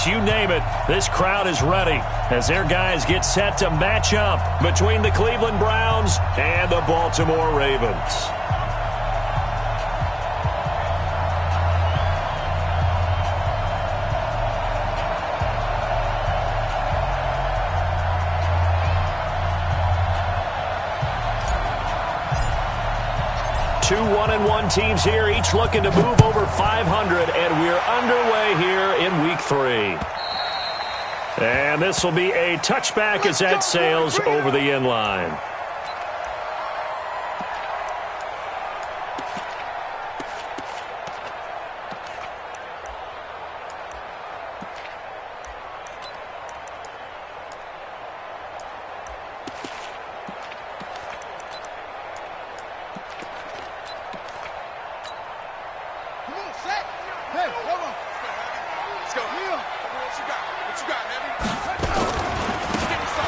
You name it, this crowd is ready as their guys get set to match up between the Cleveland Browns and the Baltimore Ravens. Two 1-1 teams here, each looking to move over 500, and we're underway here in Week 3. And this will be a touchback as that sails over the end line.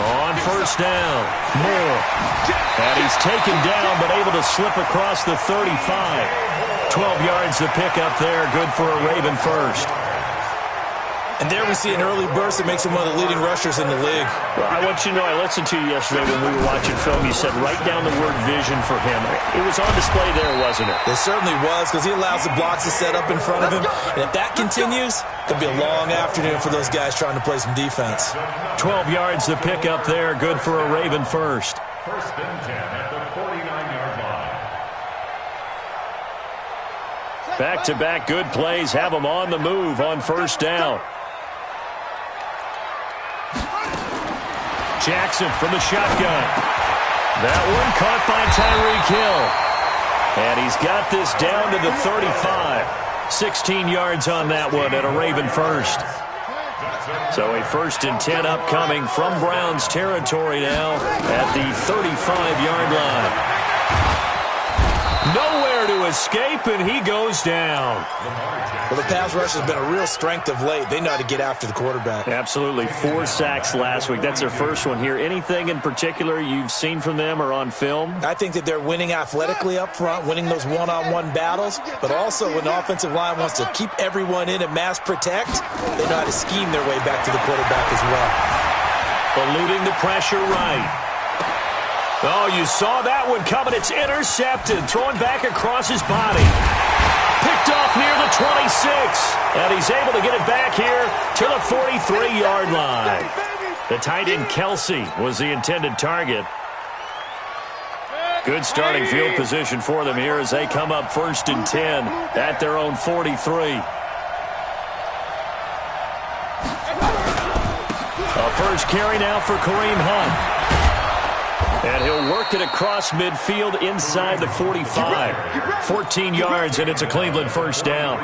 On first down, Moore. And he's taken down but able to slip across the 35. 12 yards to pick up there, good for a Raven first. And there we see an early burst that makes him one of the leading rushers in the league. Well, I want you to know, I listened to you yesterday when we were watching film. You said write down the word vision for him. It was on display there, wasn't it? It certainly was, because he allows the blocks to set up in front of him. And if that continues, it could be a long afternoon for those guys trying to play some defense. 12 yards to pick up there, good for a Raven first. First and 10 at the 49-yard line. Back-to-back good plays have them on the move on first down. Jackson from the shotgun. That one caught by Tyreek Hill. And he's got this down to the 35. 16 yards on that one at a Raven first. So a 1st and 10 upcoming from Browns territory now at the 35-yard line. Nowhere to escape, and he goes down. Well, the pass rush has been a real strength of late. They know how to get after the quarterback. Absolutely. 4 sacks last week. That's their first one here. Anything in particular you've seen from them or on film? I think that they're winning athletically up front, winning those one-on-one battles, but also when the offensive line wants to keep everyone in and mass protect, they know how to scheme their way back to the quarterback as well. Eluding the pressure right. Oh, you saw that one coming. It's intercepted. Throwing back across his body. Picked off near the 26. And he's able to get it back here to the 43-yard line. The tight end Kelsey was the intended target. Good starting field position for them here as they come up 1st and 10 at their own 43. A first carry now for Kareem Hunt. And he'll work it across midfield inside the 45. 14 yards, and it's a Cleveland first down.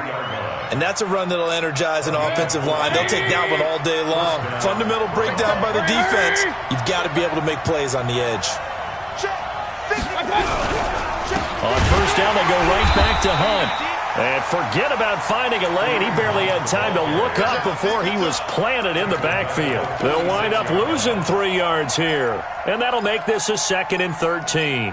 And that's a run that'll energize an offensive line. They'll take that one all day long. Fundamental breakdown by the defense. You've got to be able to make plays on the edge. On first down, they go right back to Hunt. And forget about finding a lane. He barely had time to look up before he was planted in the backfield. They'll wind up losing 3 yards here. And that'll make this a 2nd and 13.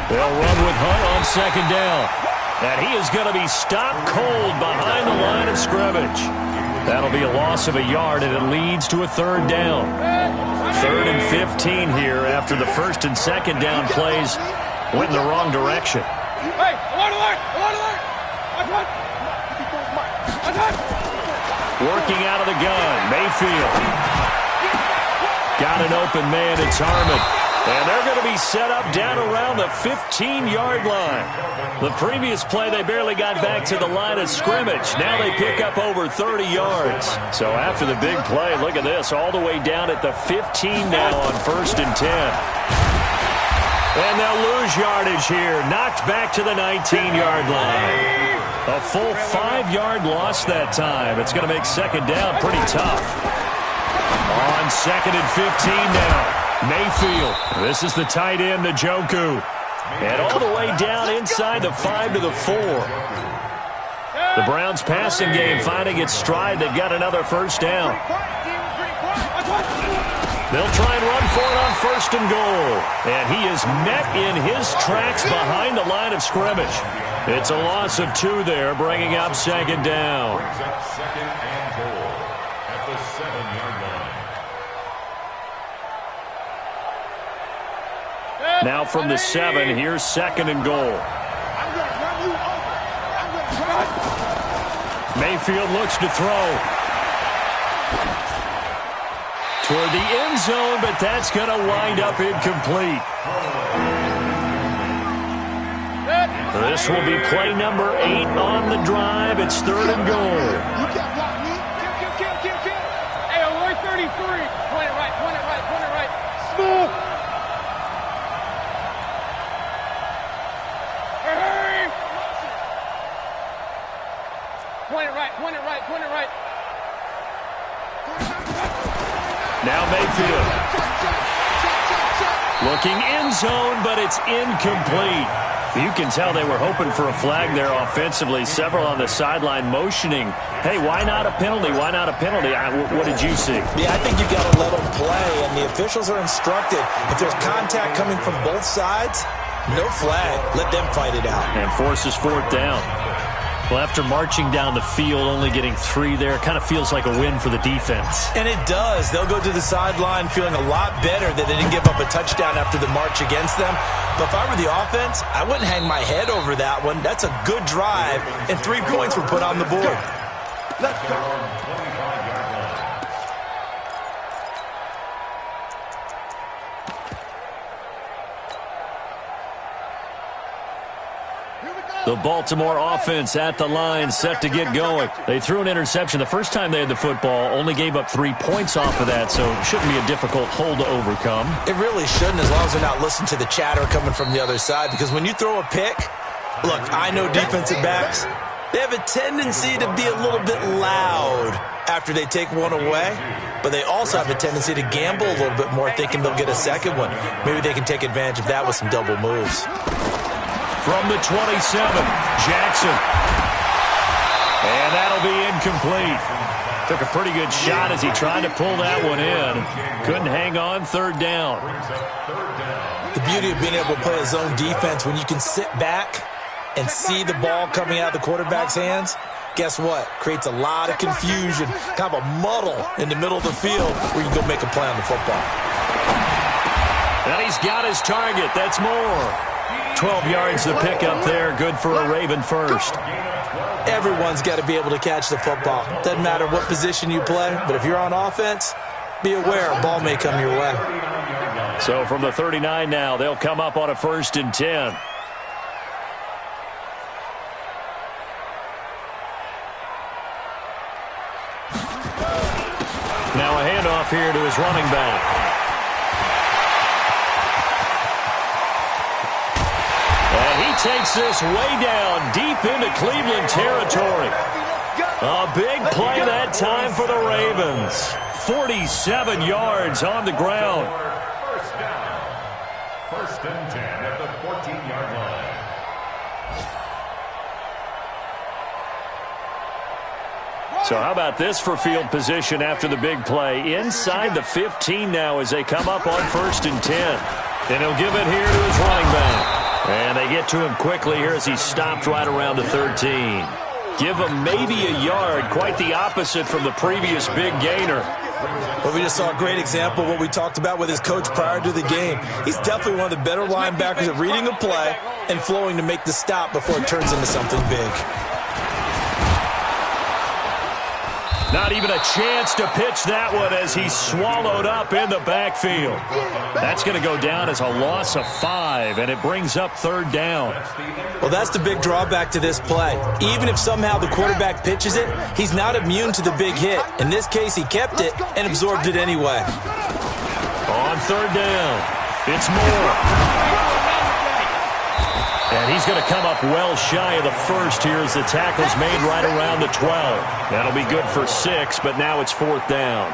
They'll run with Hunt on 2nd down. And he is going to be stopped cold behind the line of scrimmage. That'll be a loss of a yard, and it leads to a 3rd down. 3rd and 15 here after the 1st and 2nd down plays went in the wrong direction. Working out of the gun, Mayfield. Got an open man, it's Harmon. And they're going to be set up down around the 15-yard line. The previous play, they barely got back to the line of scrimmage. Now they pick up over 30 yards. So after the big play, look at this, all the way down at the 15 now on 1st and 10. And they'll lose yardage here, knocked back to the 19-yard line. A full 5-yard loss that time. It's going to make 2nd down pretty tough. On 2nd and 15 now. Mayfield. This is the tight end, Njoku. And all the way down inside the 5 to the 4. The Browns passing game finding its stride. They've got another 1st down. They'll try and run for it on first and goal. And he is met in his tracks behind the line of scrimmage. It's a loss of 2 there, bringing up second down. Brings up second and goal at the 7-yard line. Now from the 7, here's second and goal. Mayfield looks to throw. Toward the end zone, but that's going to wind up incomplete. This will be play number 8 on the drive. It's third and goal. Hey, we're 33. Point it right, point it right, point it right. Smooth. Hey. Point it right, point it right, point it right. Now Mayfield. Looking end zone, but it's incomplete. You can tell they were hoping for a flag there offensively. Several on the sideline motioning, hey, why not a penalty? Why not a penalty? What did you see? Yeah, I think you've got to let them play, and the officials are instructed. If there's contact coming from both sides, no flag. Let them fight it out. And forces fourth down. Well, after marching down the field, only getting 3 there, kind of feels like a win for the defense. And it does. They'll go to the sideline feeling a lot better that they didn't give up a touchdown after the march against them. But if I were the offense, I wouldn't hang my head over that one. That's a good drive, and 3 points were put on the board. Let's go. 25-yard line. The Baltimore offense at the line, set to get going. They threw an interception the first time they had the football, only gave up 3 points off of that, so it shouldn't be a difficult hole to overcome. It really shouldn't, as long as they're not listening to the chatter coming from the other side, because when you throw a pick, look, I know defensive backs, they have a tendency to be a little bit loud after they take one away, but they also have a tendency to gamble a little bit more, thinking they'll get a second one. Maybe they can take advantage of that with some double moves. From the 27, Jackson. And that'll be incomplete. Took a pretty good shot as he tried to pull that one in. Couldn't hang on, third down. The beauty of being able to play a zone defense, when you can sit back and see the ball coming out of the quarterback's hands, guess what? Creates a lot of confusion, kind of a muddle in the middle of the field where you can go make a play on the football. And he's got his target. That's more. 12 yards to pick up there. Good for a Raven first. Everyone's got to be able to catch the football. Doesn't matter what position you play, but if you're on offense, be aware a ball may come your way. So from the 39 now, they'll come up on a 1st and 10. Now a handoff here to his running back. And he takes this way down deep into Cleveland territory. A big play that time for the Ravens. 47 yards on the ground. First down. 1st and 10 at the 14-yard line. So how about this for field position after the big play? Inside the 15 now as they come up on 1st and 10. And he'll give it here to his running back. And they get to him quickly here as he stopped right around the 13. Give him maybe a yard, quite the opposite from the previous big gainer. Well, we just saw a great example of what we talked about with his coach prior to the game. He's definitely one of the better linebackers at reading a play and flowing to make the stop before it turns into something big. Not even a chance to pitch that one as he's swallowed up in the backfield. That's going to go down as a loss of 5, and it brings up 3rd down. Well, that's the big drawback to this play. Even if somehow the quarterback pitches it, he's not immune to the big hit. In this case, he kept it and absorbed it anyway. On 3rd down, it's Moore. And he's going to come up well shy of the first here as the tackle's made right around the 12. That'll be good for 6, but now it's 4th down.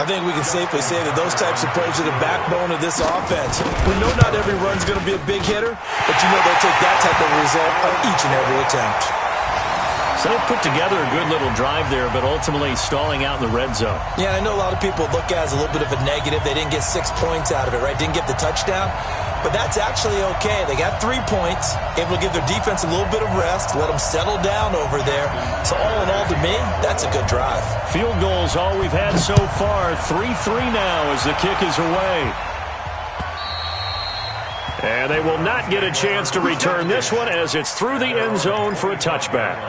I think we can safely say that those types of plays are the backbone of this offense. We know not every run's going to be a big hitter, but you know they'll take that type of result on each and every attempt. So they put together a good little drive there, but ultimately stalling out in the red zone. Yeah, I know a lot of people look at it as a little bit of a negative. They didn't get 6 points out of it, right? Didn't get the touchdown. But that's actually okay. They got 3 points, able to give their defense a little bit of rest, let them settle down over there. So all in all, to me, that's a good drive. Field goals all we've had so far. 3-3 now as the kick is away. And they will not get a chance to return this one as it's through the end zone for a touchback.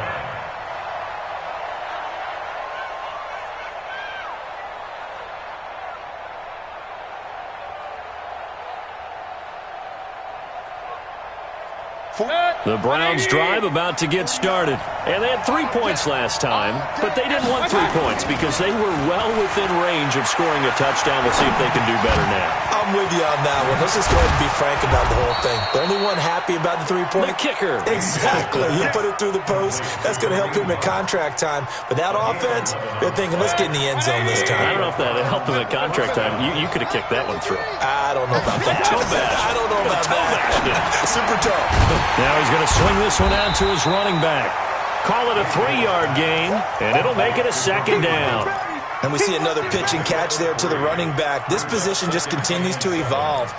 The Browns drive about to get started. And they had 3 points last time, but they didn't want 3 points because they were well within range of scoring a touchdown. We'll see if they can do better now. I'm with you on that one. Let's just go ahead and be frank about the whole thing. The only one happy about the 3-point? The kicker. Exactly. He put it through the post. That's going to help him at contract time. But that offense, they're thinking, let's get in the end zone this time. I don't know if that helped him at contract time. You could have kicked that one through. I don't know about that. I don't know about that. Super toe. Now he's going to swing this one out to his running back. Call it a 3-yard gain, and it'll make it a second down. And we see another pitch and catch there to the running back. This position just continues to evolve.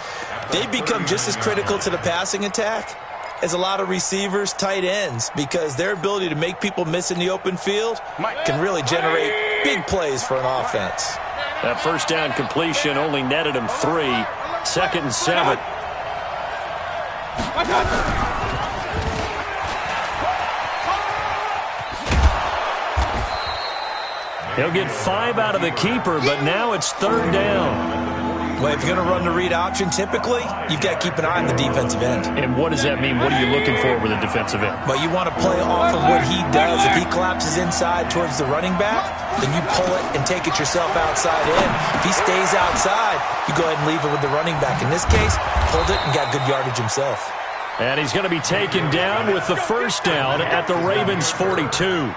They become just as critical to the passing attack as a lot of receivers, tight ends, because their ability to make people miss in the open field can really generate big plays for an offense. That first down completion only netted him 3. 2nd and 7. He'll get 5 out of the keeper, but now it's 3rd down. Well, if you're going to run the read option, typically, you've got to keep an eye on the defensive end. And what does that mean? What are you looking for with a defensive end? Well, you want to play off of what he does. If he collapses inside towards the running back, then you pull it and take it yourself outside in. If he stays outside, you go ahead and leave it with the running back. In this case, pulled it and got good yardage himself. And he's going to be taken down with the first down at the Ravens' 42.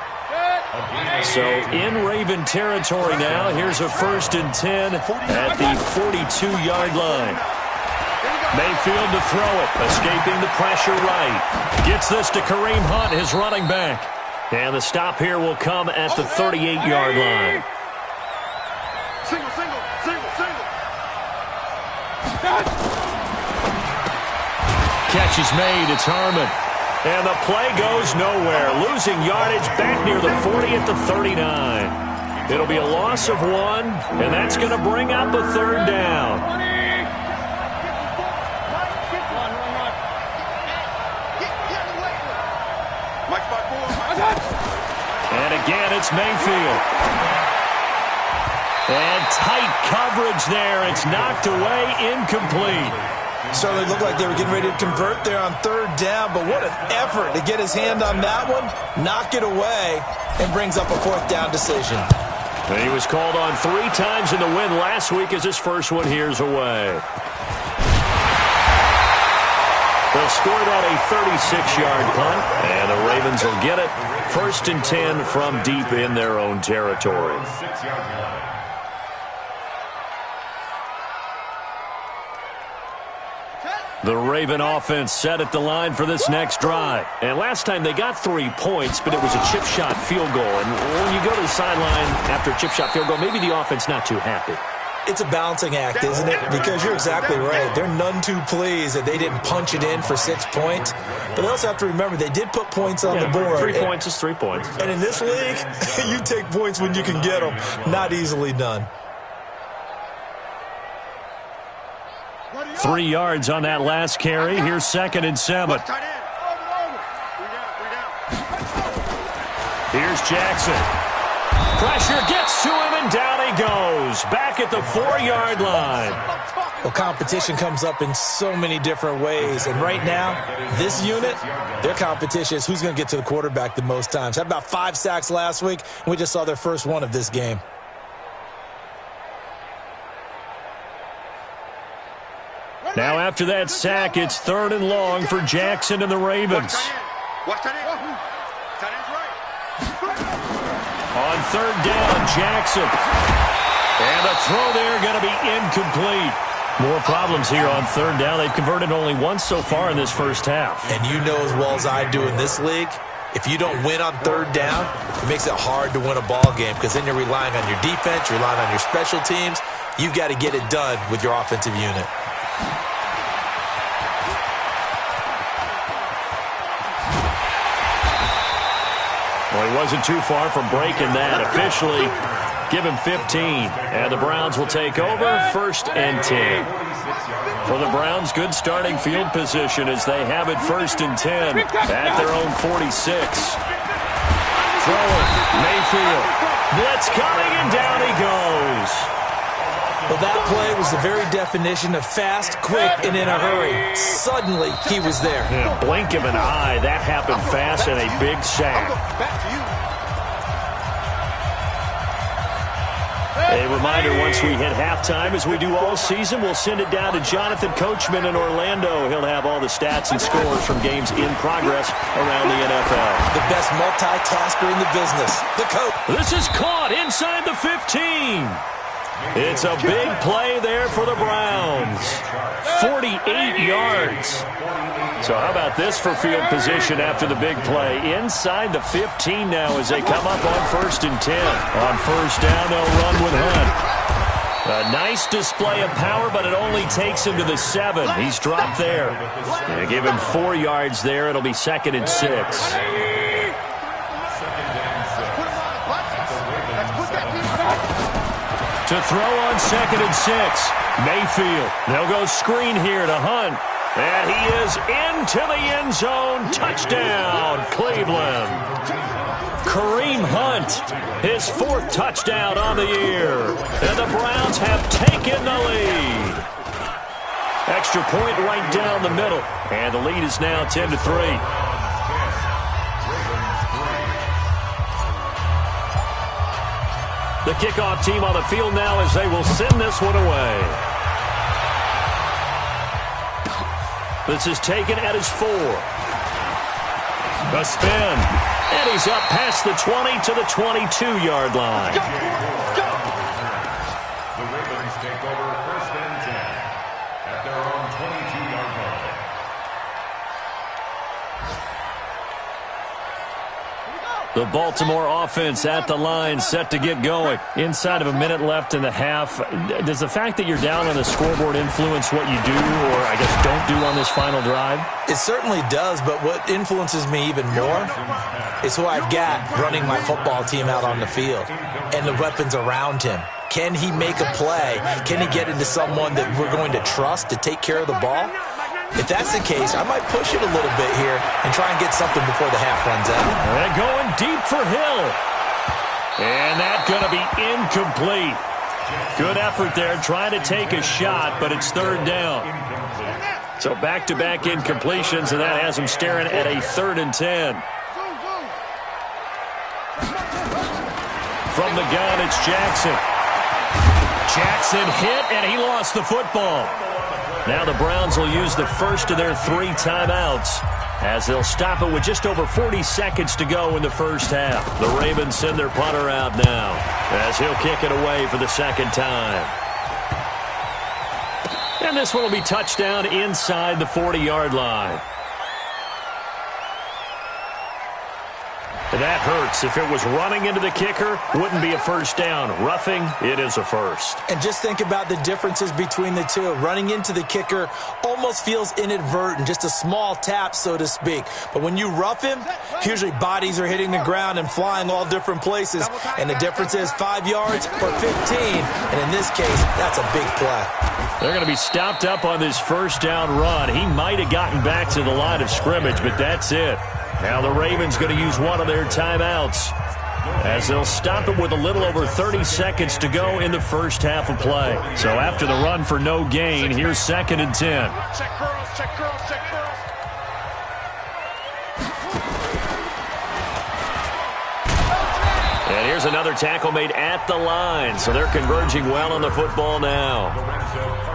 So in Raven territory now, here's a 1st and 10 at the 42-yard line. Mayfield to throw it, escaping the pressure right. Gets this to Kareem Hunt, his running back. And the stop here will come at the 38-yard line. Catch is made, it's Harmon. And the play goes nowhere. Losing yardage back near the 40 at the 39. It'll be a loss of 1, and that's going to bring up a 3rd down. And again, it's Mayfield. And tight coverage there. It's knocked away, incomplete. Certainly looked like they were getting ready to convert there on 3rd down, but what an effort to get his hand on that one, knock it away, and brings up a 4th down decision. And he was called on 3 times in the win last week as his first one here's away. They'll score that a 36-yard punt, and the Ravens will get it. 1st and 10 from deep in their own territory. The Raven offense set at the line for this next drive. And last time they got 3 points, but it was a chip shot field goal. And when you go to the sideline after a chip shot field goal, maybe the offense not too happy. It's a balancing act, isn't it? Because you're exactly right. They're none too pleased that they didn't punch it in for 6 points. But they also have to remember they did put points on the board. 3 points is 3 points. And in this league, you take points when you can get them. Not easily done. 3 yards on that last carry. Here's 2nd and 7. Here's Jackson. Pressure gets to him, and down he goes. Back at the 4-yard line. Well, competition comes up in so many different ways. And right now, this unit, their competition is who's going to get to the quarterback the most times. Had about 5 sacks last week, and we just saw their first one of this game. Now after that sack, it's 3rd and long for Jackson and the Ravens. On 3rd down, Jackson. And a throw there going to be incomplete. More problems here on 3rd down. They've converted only once so far in this first half. And you know as well as I do in this league, If you don't win on third down, it makes it hard to win a ball game because then you're relying on your defense, you're relying on your special teams. You've got to get it done with your offensive unit. Well, he wasn't too far from breaking that. Officially, give him 15. And the Browns will take over, 1st and 10. For the Browns, good starting field position as they have it 1st and 10 at their own 46. Throwing, Mayfield. Blitz coming, and down he goes. Well, that play was the very definition of fast, quick, and in a hurry. Suddenly, he was there. Yeah, blink of an eye, that happened fast and a big sack. A reminder, once we hit halftime, as we do all season, we'll send it down to Jonathan Coachman in Orlando. He'll have all the stats and scores from games in progress around the NFL. The best multitasker in the business, the coach. This is caught inside the 15. It's a big play there for the Browns. 48 yards. So how about this for field position after the big play? Inside the 15 now as they come up on 1st and 10. On 1st down, they'll run with Hunt. A nice display of power, but it only takes him to the 7. He's dropped there. They give him 4 yards there. It'll be 2nd and 6. To throw on 2nd and 6. Mayfield. They'll go screen here to Hunt. And he is into the end zone. Touchdown, Cleveland. Kareem Hunt, his 4th touchdown on the year. And the Browns have taken the lead. Extra point right down the middle. And the lead is now 10-3. The kickoff team on the field now as they will send this one away. This is taken at his 4. A spin. And he's up past the 20 to the 22-yard line. The Ravens take over 1st and 10 at their own 22-yard line. The Baltimore offense at the line, set to get going. Inside of a minute left in the half, does the fact that you're down on the scoreboard influence what you do, or I guess don't do on this final drive? It certainly does, but what influences me even more is who I've got running my football team out on the field and the weapons around him. Can he make a play? Can he get into someone that we're going to trust to take care of the ball? If that's the case, I might push it a little bit here and try and get something before the half runs out. They're going deep for Hill. And that's going to be incomplete. Good effort there trying to take a shot, but it's 3rd down. So back-to-back incompletions, and that has him staring at a 3rd and 10. From the gun, it's Jackson. Jackson hit, and he lost the football. Now the Browns will use the first of their 3 timeouts as they'll stop it with just over 40 seconds to go in the first half. The Ravens send their punter out now as he'll kick it away for the 2nd time. And this one will be touchdown inside the 40-yard line. And that hurts. If it was running into the kicker, wouldn't be a 1st down. Roughing, it is a 1st. And just think about the differences between the two. Running into the kicker almost feels inadvertent, just a small tap, so to speak. But when you rough him, usually bodies are hitting the ground and flying all different places. And the difference is 5 yards or 15. And in this case, that's a big play. They're going to be stopped up on this 1st down run. He might have gotten back to the line of scrimmage, but that's it. Now the Ravens going to use one of their timeouts as they'll stop it with a little over 30 seconds to go in the first half of play. So after the run for no gain, here's 2nd and 10. Check curls, check curls, check curls. And here's another tackle made at the line, so they're converging well on the football now.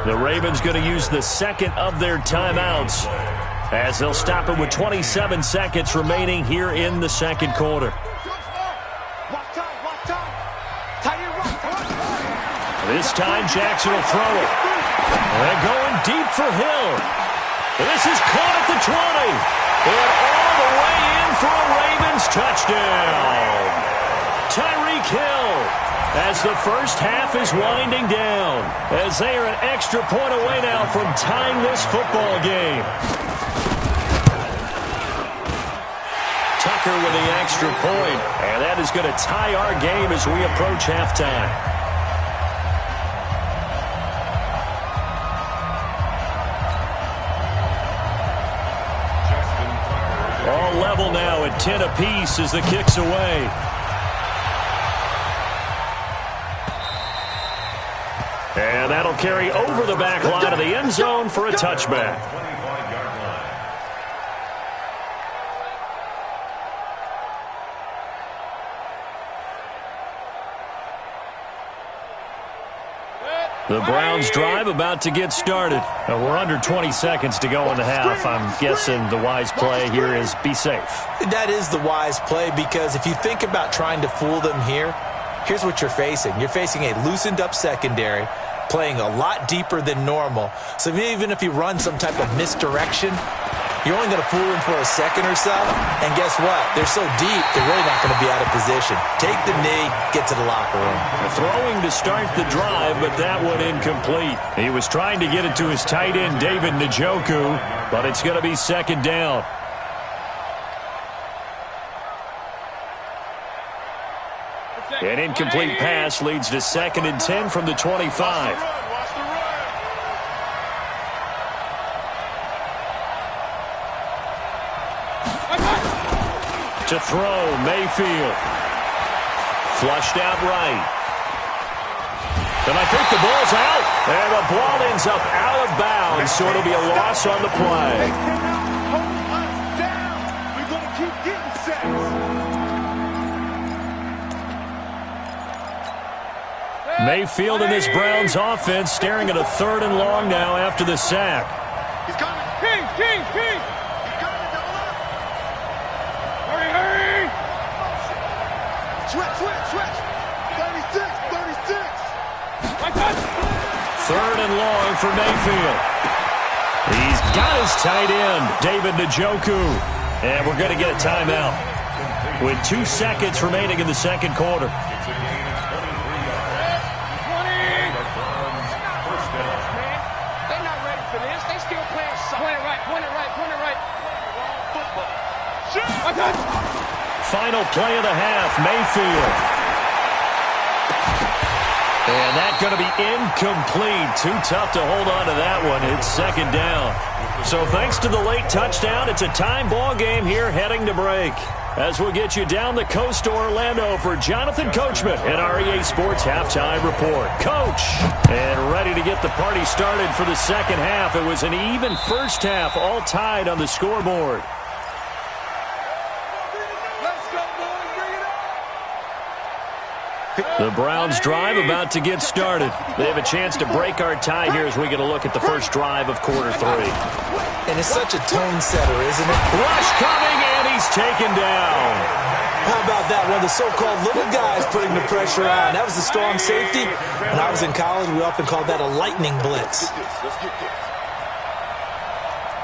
The Ravens going to use the 2nd of their timeouts as they'll stop it with 27 seconds remaining here in the 2nd quarter. This time Jackson will throw it. They're going deep for Hill. This is caught at the 20. And all the way in for a Ravens Touchdown! Tyreek Hill! As the first half is winding down, as they are an extra point away now from tying this football game. Tucker with the extra point, and that is going to tie our game as we approach halftime. All level now at 10 apiece as the kick's away. And that'll carry over the back line of the end zone for a touchback. The Browns drive about to get started. We're under 20 seconds to go in the half. I'm guessing the wise play here is be safe. That is the wise play, because if you think about trying to fool them here, here's what you're facing. You're facing a loosened up secondary, playing a lot deeper than normal. So even if you run some type of misdirection, you're only going to fool them for a second or so. And guess what? They're so deep, they're really not going to be out of position. Take the knee, get to the locker room. Throwing to start the drive, but that one incomplete. He was trying to get it to his tight end, David Njoku, but it's going to be second down. An incomplete pass leads to 2nd and 10 from the 25. To throw, Mayfield. Flushed out right. And I think the ball's out. And the ball ends up out of bounds, so it'll be a loss on the play. We're going to keep getting sacks. Mayfield in this Browns offense staring at a 3rd and long now after the sack. He's coming. King! He's coming, Dola. Hurry! Switch. 36. My touch! 3rd and long for Mayfield. He's got his tight end, David Njoku. And we're going to get a timeout with 2 seconds remaining in the second quarter. Final play of the half, Mayfield. And that's going to be incomplete. Too tough to hold on to that one. It's second down. So thanks to the late touchdown, it's a time ball game here heading to break. As we'll get you down the coast to Orlando for Jonathan Coachman at REA Sports Halftime Report. Coach, and ready to get the party started for the second half. It was an even first half, all tied on the scoreboard. The Browns drive about to get started. They have a chance to break our tie here as we get a look at the first drive of quarter 3. And it's such a tone setter, isn't it? Rush coming, and he's taken down. How about that? One of the so-called little guys putting the pressure on. That was the strong safety. When I was in college, we often called that a lightning blitz.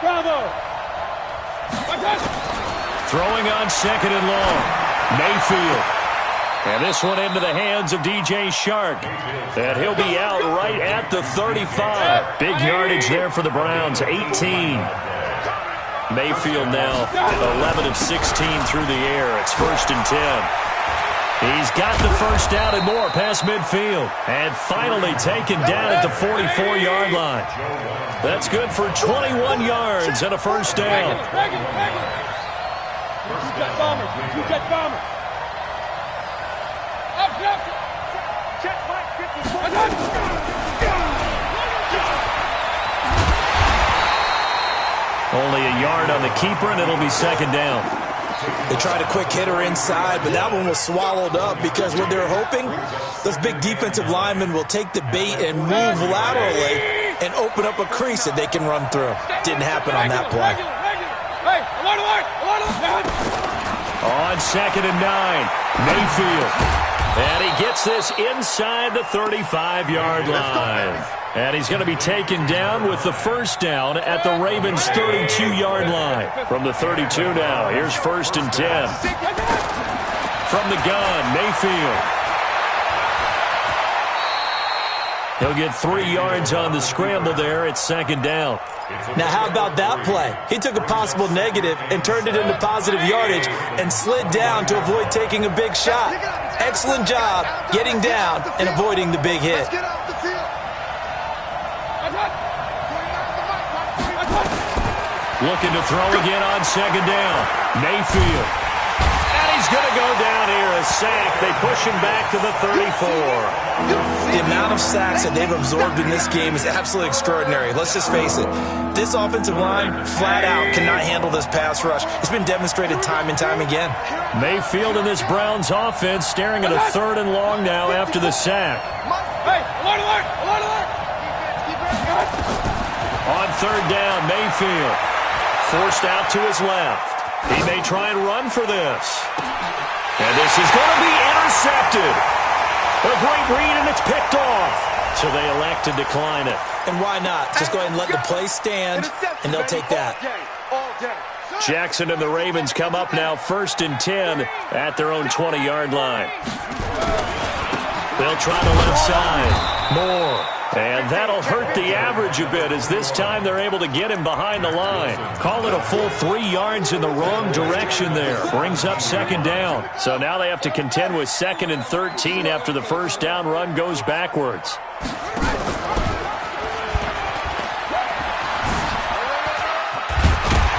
Bravo! Throwing on 2nd and long. Mayfield. And this one into the hands of DJ Shark. And he'll be out right at the 35. Big yardage there for the Browns, 18. Mayfield now 11 of 16 through the air. It's 1st and 10. He's got the first down and more past midfield. And finally taken down at the 44-yard line. That's good for 21 yards and a first down. You got bomber. Only a yard on the keeper, and it'll be second down. They tried a quick hitter inside, but that one was swallowed up because what they're hoping, those big defensive linemen will take the bait and move laterally and open up a crease that they can run through. Didn't happen on that play. Hey, alert! On 2nd and 9, Mayfield. And he gets this inside the 35-yard line. And he's going to be taken down with the first down at the Ravens' 32-yard line. From the 32 now, here's 1st and 10. From the gun, Mayfield. He'll get 3 yards on the scramble there. It's 2nd down. Now, how about that play? He took a possible negative and turned it into positive yardage and slid down to avoid taking a big shot. Excellent job getting down and avoiding the big hit. Looking to throw again on 2nd down. Mayfield. And he's going to go down here, a sack. They push him back to the 34. The amount of sacks that they've absorbed in this game is absolutely extraordinary. Let's just face it. This offensive line, flat out, cannot handle this pass rush. It's been demonstrated time and time again. Mayfield in this Browns offense staring at a 3rd and long now after the sack. Hey, alert! On 3rd down, Mayfield. Forced out to his left. He may try and run for this. And this is going to be intercepted. A great read, and it's picked off. So they elect to decline it. And why not? Just go ahead and let the play stand, and they'll take that. Jackson and the Ravens come up now 1st and 10 at their own 20-yard line. They'll try the left side. Moore. And that'll hurt the average a bit as this time they're able to get him behind the line. Call it a full 3 yards in the wrong direction there. Brings up 2nd down. So now they have to contend with 2nd and 13 after the first down run goes backwards.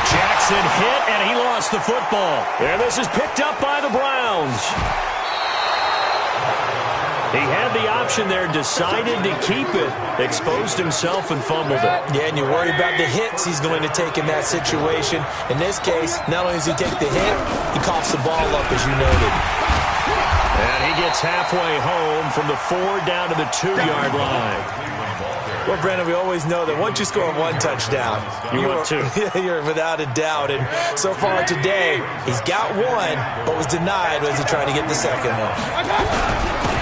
Jackson hit, and he lost the football. And this is picked up by the Browns. He had the option there, decided to keep it, exposed himself and fumbled it. Yeah, and you worry about the hits he's going to take in that situation. In this case, not only does he take the hit, he coughs the ball up, as you noted. And he gets halfway home from the 4 down to the 2-yard line. Well, Brandon, we always know that once you score 1 touchdown, you want 2. You're without a doubt. And so far today, he's got 1, but was denied as he tried to get the 2nd one.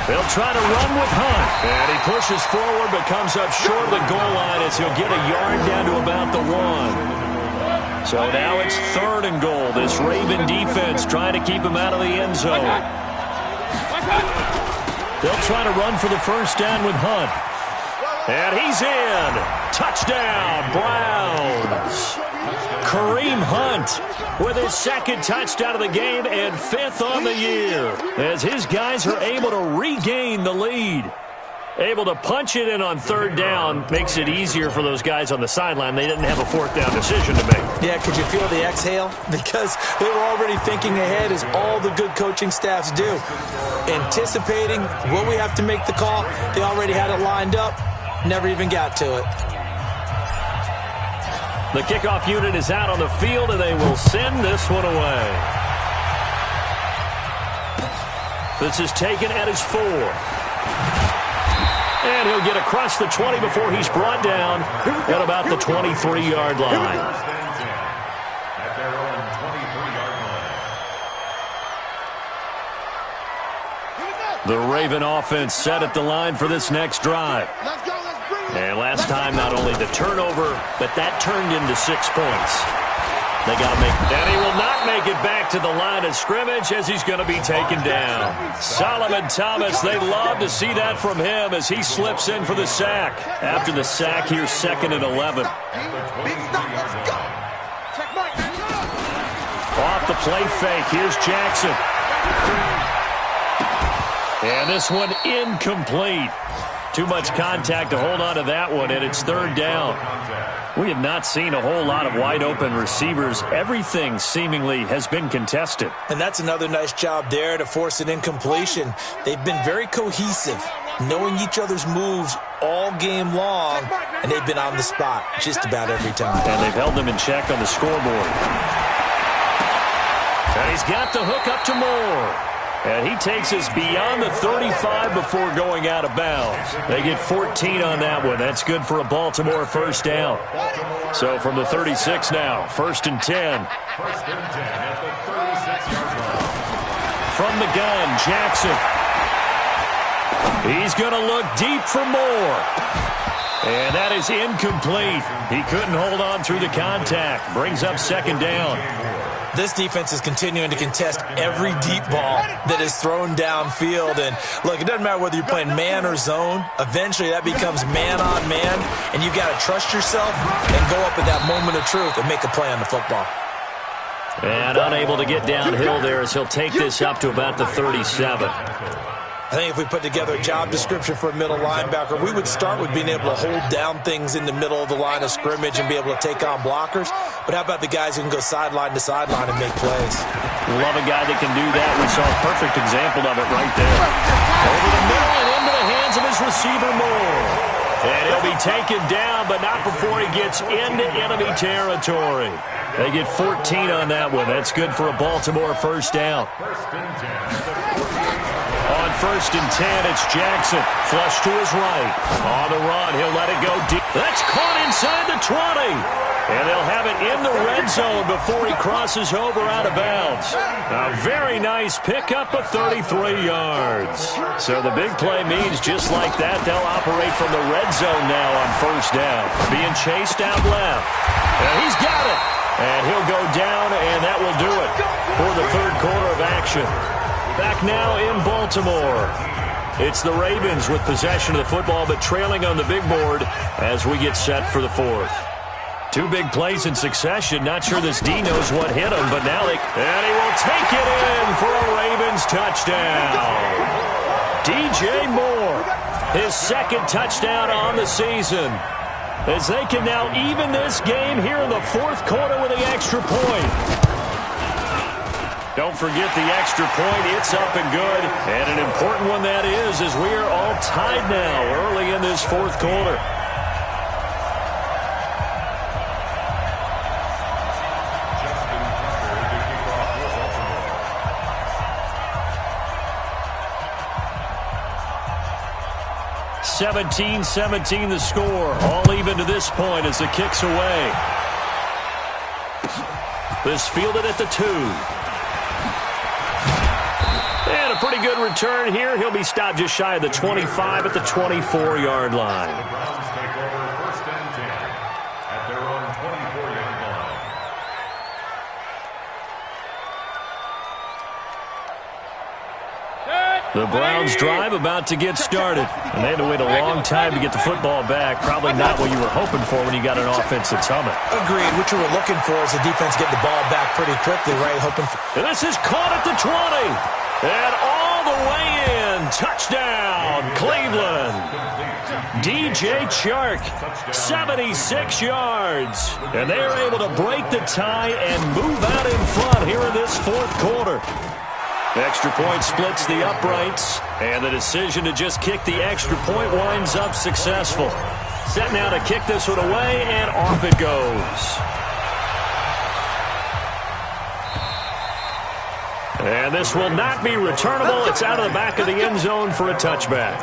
They'll try to run with Hunt. And he pushes forward but comes up short of the goal line as he'll get a yard down to about the 1. So now it's 3rd and goal. This Raven defense trying to keep him out of the end zone. They'll try to run for the first down with Hunt. And he's in. Touchdown, Browns. Kareem Hunt with his 2nd touchdown of the game and 5th on the year as his guys are able to regain the lead. Able to punch it in on 3rd down makes it easier for those guys on the sideline. They didn't have a 4th down decision to make. Yeah, could you feel the exhale? Because they were already thinking ahead, as all the good coaching staffs do. Anticipating what we have to make the call. They already had it lined up. Never even got to it. The kickoff unit is out on the field, and they will send this one away. This is taken at his 4. And he'll get across the 20 before he's brought down at about the 23-yard line. At their own 23-yard line. The Raven offense set at the line for this next drive. Let's go, let's bring it. And last time, not only the turnover, but that turned into 6 points. They got to make, and he will not make it back to the line of scrimmage as he's going to be taken down. Solomon Thomas, they love to see that from him as he slips in for the sack. After the sack, here's 2nd and 11. Big stop, let's go. Checkmate. Off the play fake, here's Jackson. And this one incomplete. Too much contact to hold on to that one, and it's 3rd down. We have not seen a whole lot of wide-open receivers. Everything seemingly has been contested. And that's another nice job there to force an incompletion. They've been very cohesive, knowing each other's moves all game long, and they've been on the spot just about every time. And they've held them in check on the scoreboard. And he's got the hook up to Moore. And he takes us beyond the 35 before going out of bounds. They get 14 on that one. That's good for a Baltimore first down. So from the 36 now, 1st and 10. 1st and 10 at the 36-yard line. From the gun, Jackson. He's going to look deep for more. And that is incomplete. He couldn't hold on through the contact. Brings up second down. This defense is continuing to contest every deep ball that is thrown downfield. And, look, it doesn't matter whether you're playing man or zone. Eventually, that becomes man-on-man, and you've got to trust yourself and go up at that moment of truth and make a play on the football. And unable to get downhill there as he'll take this up to about the 37. I think if we put together a job description for a middle linebacker, we would start with being able to hold down things in the middle of the line of scrimmage and be able to take on blockers. But how about the guys who can go sideline to sideline and make plays? Love a guy that can do that. We saw a perfect example of it right there. Over the middle and into the hands of his receiver, Moore. And he'll be taken down, but not before he gets into enemy territory. They get 14 on that one. That's good for a Baltimore first down. On first and 10, it's Jackson. Flush to his right. On the run, he'll let it go deep. That's caught inside the 20. And they'll have it in the red zone before he crosses over out of bounds. A very nice pickup of 33 yards. So the big play means just like that, they'll operate from the red zone now on first down. Being chased out left. And he's got it. And he'll go down, and that will do it for the third quarter of action. Back now in Baltimore. It's the Ravens with possession of the football, but trailing on the big board as we get set for the fourth. Two big plays in succession. Not sure this D knows what hit him, but now and he will take it in for a Ravens touchdown. DJ Moore, his second touchdown on the season. As they can now even this game here in the fourth quarter with the extra point. Don't forget the extra point. It's up and good. And an important one that is, as we are all tied now early in this fourth quarter. Justin 17-17 the score. All even to this point as the kick's away. This fielded at the 2. And a pretty good return here. He'll be stopped just shy of the 25 at the 24-yard line. The Browns take over first and 10 at their own 24-yard line. The Browns drive about to get started. And they had to wait a long time to get the football back. Probably not what you were hoping for when you got an offense that's humming. Agreed. What you were looking for is the defense getting the ball back pretty quickly, right? Hoping for... And this is caught at the 20. And all the way in. Touchdown, Cleveland. DJ Chark, 76 yards. And they are able to break the tie and move out in front here in this fourth quarter. The extra point splits the uprights, and the decision to just kick the extra point winds up successful. Set now to kick this one away, and off it goes. And this will not be returnable. It's out of the back of the end zone for a touchback.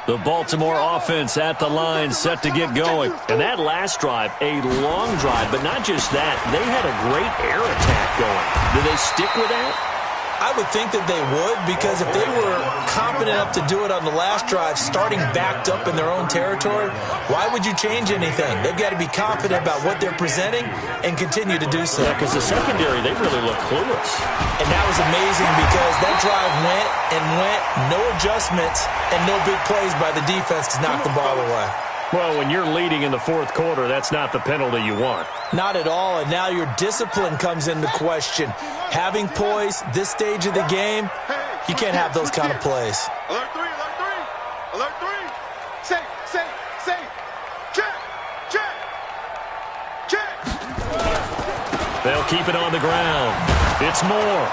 The Baltimore offense at the line set to get going. And that last drive, a long drive, but not just that. They had a great air attack going. Do they stick with that? I would think that they would, because if they were confident enough to do it on the last drive, starting backed up in their own territory, why would you change anything? They've got to be confident about what they're presenting and continue to do so. Yeah, because the secondary, they really look clueless. And that was amazing because that drive went and went, no adjustments, and no big plays by the defense to knock the ball away. Well, when you're leading in the fourth quarter, that's not the penalty you want. Not at all, and now your discipline comes into question. Having poise, this stage of the game, you can't have those kind of plays. Alert 3, alert 3, alert 3. Safe. Check. They'll keep it on the ground. It's Moore.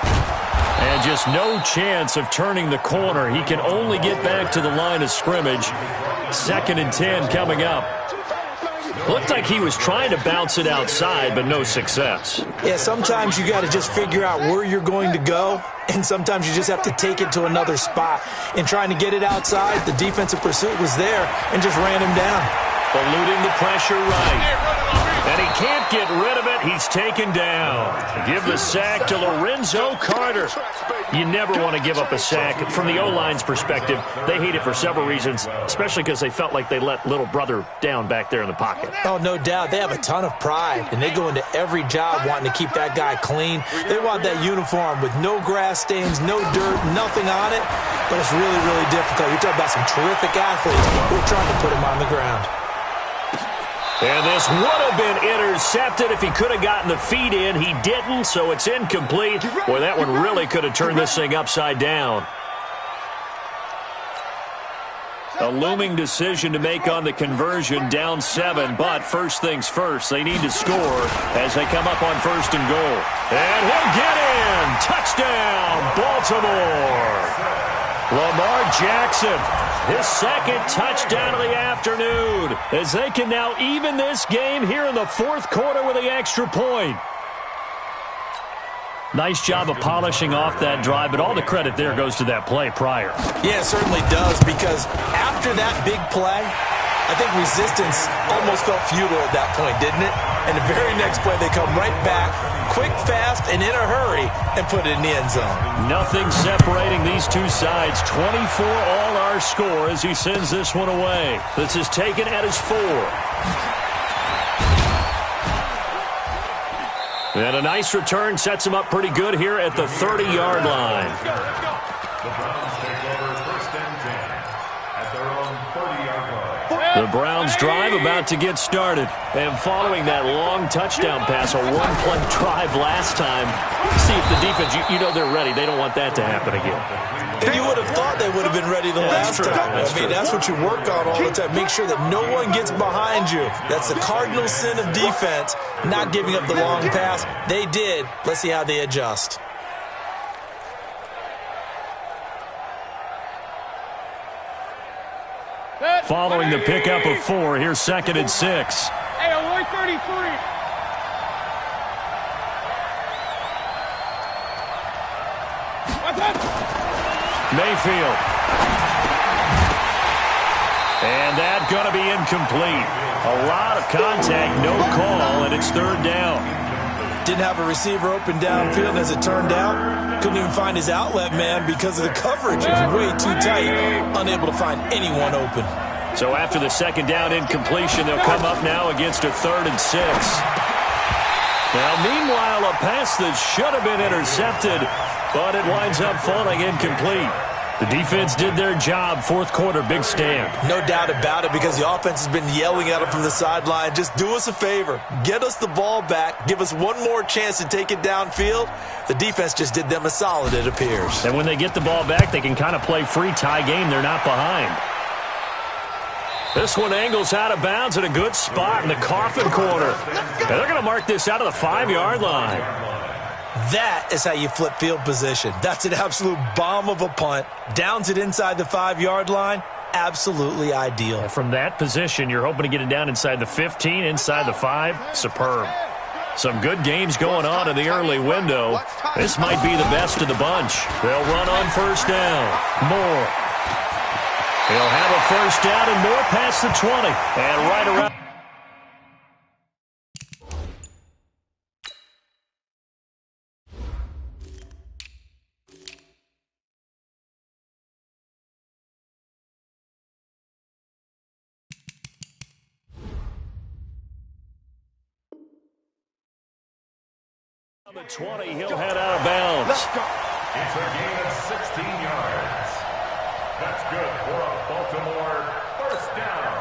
And just no chance of turning the corner. He can only get back to the line of scrimmage. 2nd and 10 coming up. Looked like he was trying to bounce it outside, but no success. Yeah, sometimes you got to just figure out where you're going to go, and sometimes you just have to take it to another spot. In trying to get it outside, the defensive pursuit was there and just ran him down. Eluding the pressure right. And he can't get rid of it. He's taken down. Give the sack to Lorenzo Carter. You never want to give up a sack. From the O-line's perspective, they hate it for several reasons, especially because they felt like they let little brother down back there in the pocket. Oh, no doubt. They have a ton of pride, and they go into every job wanting to keep that guy clean. They want that uniform with no grass stains, no dirt, nothing on it, but it's really, really difficult. You're talking about some terrific athletes who are trying to put him on the ground. And this would have been intercepted if he could have gotten the feet in. He didn't, so it's incomplete. Boy, that one really could have turned this thing upside down. A looming decision to make on the conversion, down 7, but first things first, they need to score as they come up on 1st and goal. And he'll get in! Touchdown, Baltimore! Lamar Jackson, his second touchdown of the afternoon, as they can now even this game here in the 4th quarter with the extra point. Nice job of polishing off that drive, but all the credit there goes to that play prior. Yeah, it certainly does, because after that big play, I think resistance almost felt futile at that point, didn't it? And the very next play, they come right back, quick, fast, and in a hurry, and put it in the end zone. Nothing separating these two sides. 24 all our score as he sends this one away. This is taken at his 4. And a nice return sets him up pretty good here at the 30-yard line. The Browns take over 1st and 10 at their own 30-yard line. The Browns drive about to get started. And following that long touchdown pass, a one-play drive last time, see if the defense, you know they're ready. They don't want that to happen again. And you would have thought they would have been ready the last time. That's what you work on all the time. Make sure that no one gets behind you. That's the cardinal sin of defense, not giving up the long pass. They did. Let's see how they adjust. Following the pickup of 4, here's 2nd and 6. Hey, alert 33. What's up? Mayfield. And that's going to be incomplete. A lot of contact, no call, and it's 3rd down. Didn't have a receiver open downfield, and as it turned out, couldn't even find his outlet man because of the coverage. It was way too tight, unable to find anyone open. So after the 2nd down incompletion, they'll come up now against a 3rd and 6. Now, meanwhile, a pass that should have been intercepted, but it winds up falling incomplete. The defense did their job. 4th quarter, big stand. No doubt about it, because the offense has been yelling at them from the sideline. Just do us a favor. Get us the ball back. Give us one more chance to take it downfield. The defense just did them a solid, it appears. And when they get the ball back, they can kind of play free tie game. They're not behind. This one angles out of bounds at a good spot in the coffin corner. And they're going to mark this out of the 5-yard line. That is how you flip field position. That's an absolute bomb of a punt. Downs it inside the 5-yard line. Absolutely ideal. And from that position, you're hoping to get it down inside the 15, inside the 5. Superb. Some good games going on in the early window. This might be the best of the bunch. They'll run on 1st down. Moore. He'll have a 1st down and more past the 20. And right around. On the 20, he'll head out of bounds. It's a gain of 16 yards. That's good for a Baltimore 1st down.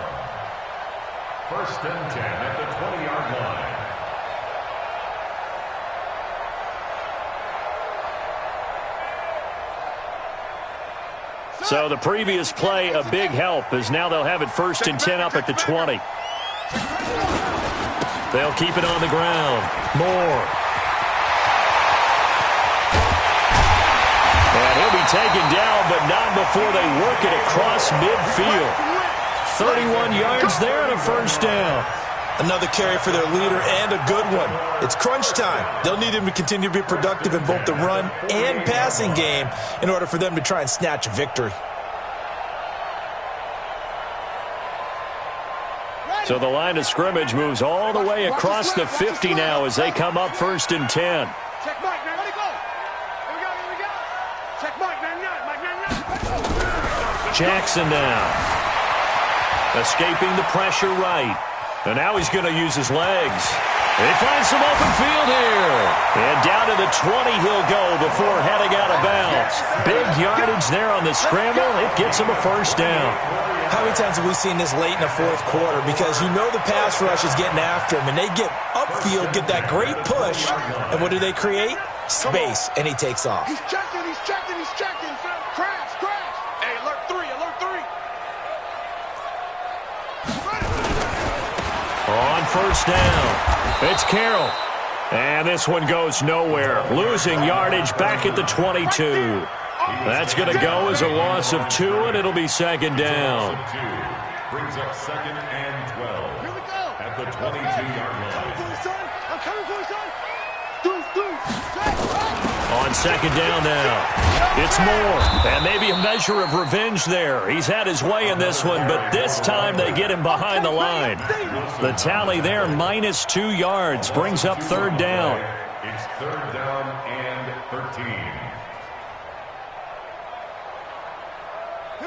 1st and 10 at the 20-yard line. So the previous play, a big help, as now they'll have it 1st and 10 up at the 20. They'll keep it on the ground. Moore. And he'll be taken down, but not before they work it across midfield. 31 yards there and a 1st down. Another carry for their leader and a good one. It's crunch time. They'll need him to continue to be productive in both the run and passing game in order for them to try and snatch a victory. So the line of scrimmage moves all the way across the 50 now as they come up 1st and 10. Check Mike, man. Let it go. Here we go. Check Mike, man. Mike. Jackson now. Escaping the pressure right. And now he's going to use his legs. He finds some open field here. And down to the 20 he'll go before heading out of bounds. Big yardage there on the scramble. It gets him a 1st down. How many times have we seen this late in the 4th quarter? Because you know the pass rush is getting after him, and they get upfield, get that great push, and what do they create? Space, and he takes off. He's checking. Crash. Hey, alert 3. On 1st down, it's Carroll. And this one goes nowhere. Losing yardage back at the 22. That's going to go as a loss of 2, and it'll be 2nd down. Brings up 2nd and 12. Here we go. At the 22-yard line. I'm coming for you, son. Deuce. On 2nd down now, it's Moore. And maybe a measure of revenge there. He's had his way in this one, but this time they get him behind the line. The tally there, -2 yards, brings up 3rd down. It's 3rd down and 13.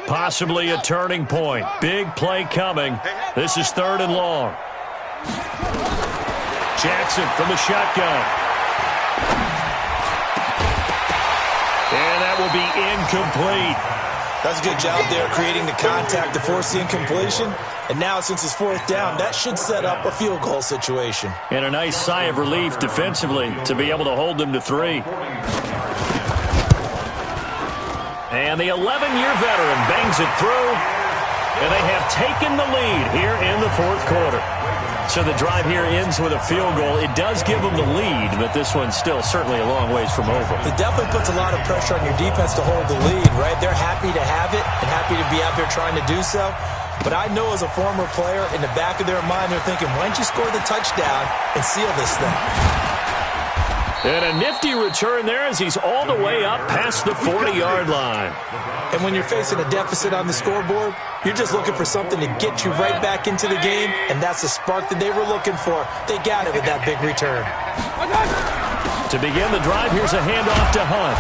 Possibly a turning point. Big play coming. This is 3rd and long. Jackson from the shotgun. And that will be incomplete. That's a good job there, creating the contact to force the incompletion. And now, since it's 4th down, that should set up a field goal situation. And a nice sigh of relief defensively to be able to hold them to 3. And the 11-year veteran bangs it through. And they have taken the lead here in the 4th quarter. So the drive here ends with a field goal. It does give them the lead, but this one's still certainly a long ways from over. It definitely puts a lot of pressure on your defense to hold the lead, right? They're happy to have it and happy to be out there trying to do so. But I know as a former player, in the back of their mind, they're thinking, why don't you score the touchdown and seal this thing? And a nifty return there as he's all the way up past the 40-yard line. And when you're facing a deficit on the scoreboard, you're just looking for something to get you right back into the game, and that's the spark that they were looking for. They got it with that big return. To begin the drive, here's a handoff to Hunt.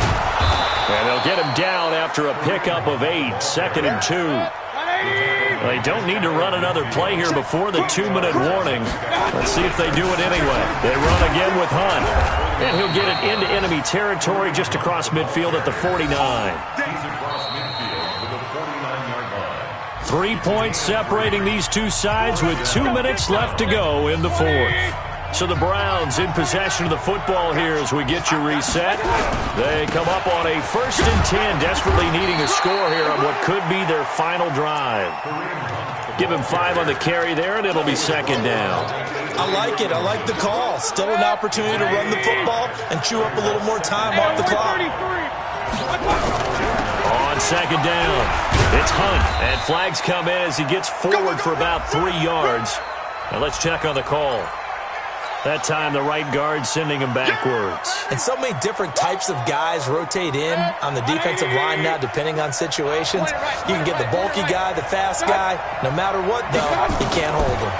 And they'll get him down after a pickup of 8, 2nd and 2. They don't need to run another play here before the 2-minute warning. Let's see if they do it anyway. They run again with Hunt. And he'll get it into enemy territory just across midfield at the 49. 3 points separating these two sides with 2 minutes left to go in the 4th. So the Browns in possession of the football here as we get you reset. They come up on a 1st and 10, desperately needing a score here on what could be their final drive. Give him 5 on the carry there, and it'll be 2nd down. I like it. I like the call. Still an opportunity to run the football and chew up a little more time off the clock. On 2nd down, it's Hunt, and flags come in as he gets forward for about 3 yards. Now let's check on the call. That time, the right guard sending him backwards. And so many different types of guys rotate in on the defensive line now, depending on situations. You can get the bulky guy, the fast guy. No matter what, though, you can't hold him.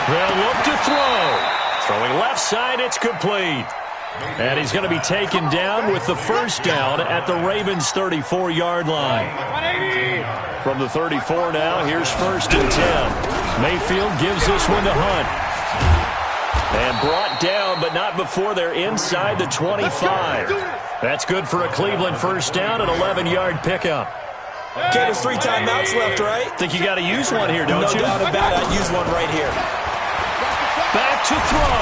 They'll look to throw. Throwing left side, it's complete. And he's going to be taken down with the 1st down at the Ravens' 34-yard line. From the 34 now, here's 1st and 10. Mayfield gives this one to Hunt. And brought down, but not before they're inside the 25. That's good for a Cleveland 1st down, an 11-yard pickup. Okay, there's 3 timeouts left, right? Think you got to use one here, don't you? No doubt about it. I'd use one right here. Back to throw.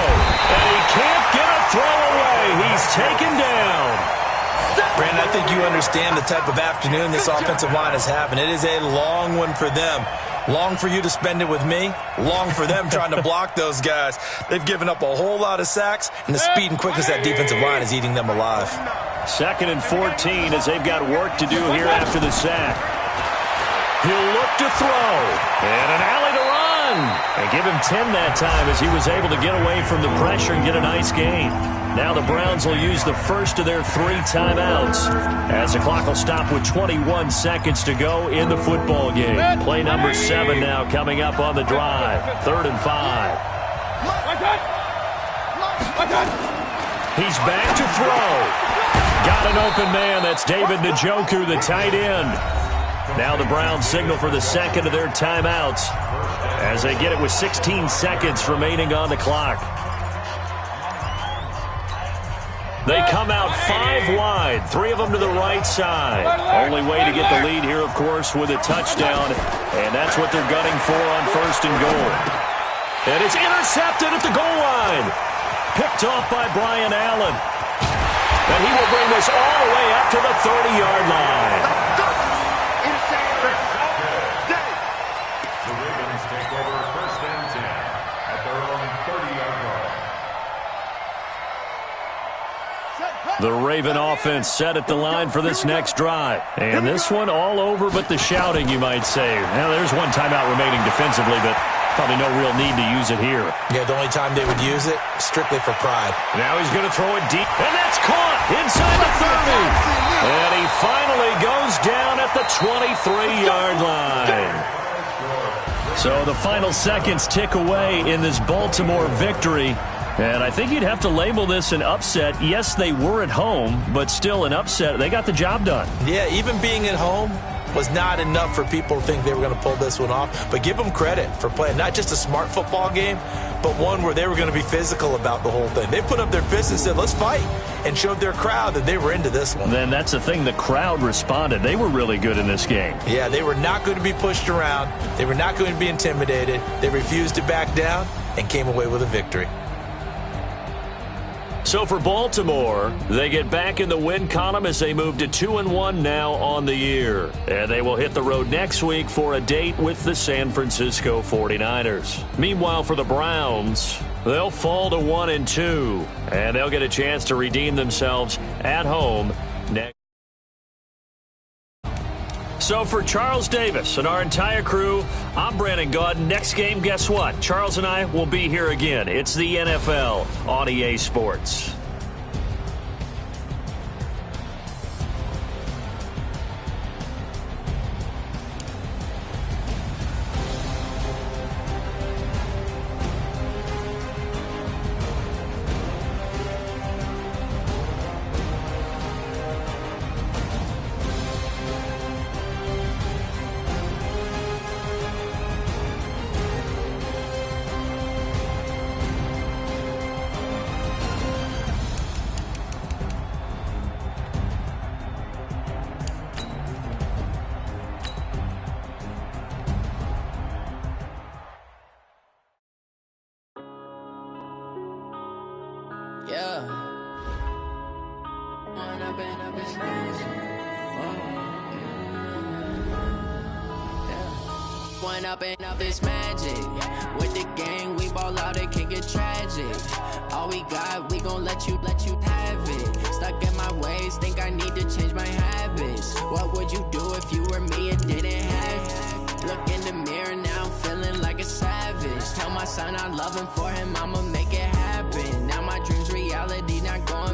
And he can't get a throw away. He's taken down. Brandon, I think you understand the type of afternoon this offensive line is having. It is a long one for them. Long for you to spend it with me. Long for them trying to block those guys. They've given up a whole lot of sacks, and the speed and quickness of that defensive line is eating them alive. 2nd and 14 as they've got work to do here after the sack. He'll look to throw. And an alley to run. They give him 10 that time as he was able to get away from the pressure and get a nice gain. Now the Browns will use the first of their 3 timeouts as the clock will stop with 21 seconds to go in the football game. Play number 7 now coming up on the drive. 3rd and 5. He's back to throw. Got an open man. That's David Njoku, the tight end. Now the Browns signal for the second of their timeouts as they get it with 16 seconds remaining on the clock. They come out 5 wide, 3 of them to the right side. Only way to get the lead here, of course, with a touchdown, and that's what they're gunning for on 1st and goal. And it's intercepted at the goal line. Picked off by Brian Allen. And he will bring this all the way up to the 30-yard line. The Ravens take over 1st and 10 at their own 30-yard line. The Raven offense set at the line for this next drive. And this one all over but the shouting, you might say. Now, there's one timeout remaining defensively, but probably no real need to use it here. Yeah, the only time they would use it, strictly for pride. Now he's going to throw it deep, and that's caught inside the 30. And he finally goes down at the 23-yard line. So the final seconds tick away in this Baltimore victory. And I think you'd have to label this an upset. Yes, they were at home, but still an upset. They got the job done. Yeah, even being at home was not enough for people to think they were going to pull this one off. But give them credit for playing not just a smart football game, but one where they were going to be physical about the whole thing. They put up their fists and said, let's fight, and showed their crowd that they were into this one. Then that's the thing. The crowd responded. They were really good in this game. Yeah, they were not going to be pushed around. They were not going to be intimidated. They refused to back down and came away with a victory. So for Baltimore, they get back in the win column as they move to 2-1 now on the year. And they will hit the road next week for a date with the San Francisco 49ers. Meanwhile, for the Browns, they'll fall to 1-2, and they'll get a chance to redeem themselves at home next. So for Charles Davis and our entire crew, I'm Brandon Gaudin. Next game, guess what? Charles and I will be here again. It's the NFL on EA Sports. Up this magic with the gang, we ball out, it can get tragic. All we got, we gon' let you have it. Stuck in my ways, think I need to change my habits. What would you do if you were me and didn't have it? Look in the mirror now, I'm feeling like a savage. Tell my son I love him, for him I'ma make it happen. Now my dreams reality, not going